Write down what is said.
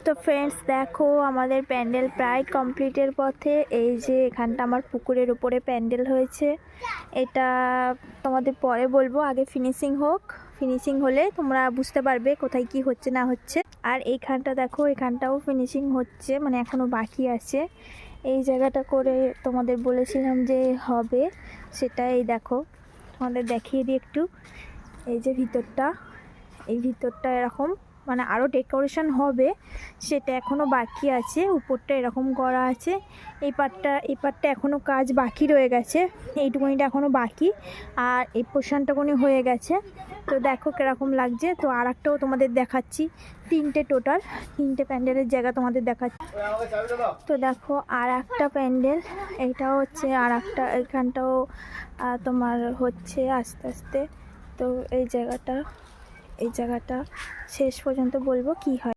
তো ফ্রেন্ডস দেখো আমাদের প্যান্ডেল প্রায় কমপ্লিটের পথে। এই যে এখানটা আমার পুকুরের উপরে প্যান্ডেল হয়েছে, এটা তোমাদের পরে বলবো, আগে ফিনিশিং হোক। ফিনিশিং হলে তোমরা বুঝতে পারবে কোথায় কি হচ্ছে না হচ্ছে। আর এইখানটা দেখো, এখানটাও ফিনিশিং হচ্ছে, মানে এখনও বাকি আছে। এই জায়গাটা করে তোমাদের বলেছিলাম যে হবে, সেটা এই দেখো তোমাদের দেখিয়ে দিই একটু। এই যে ভিতরটা, এই ভিতরটা এরকম, মানে আরও ডেকোরেশন হবে, সেটা এখনও বাকি আছে। উপরটা এরকম করা আছে, এই পার্টটা এখনও কাজ বাকি রয়ে গেছে, এইটুকুনিটা এখনও বাকি, আর এই পোর্শনটাকুনি হয়ে গেছে। তো দেখো কীরকম লাগছে। তো আর একটাও তোমাদের দেখাচ্ছি, তিনটে প্যান্ডেলের জায়গা তোমাদের দেখাচ্ছি। তো দেখো আর একটা প্যান্ডেল, এইটাও হচ্ছে, আর একটা এইখানটাও তোমার হচ্ছে আস্তে আস্তে। তো এই জায়গাটা শেষ পর্যন্ত বলবো কি হয়।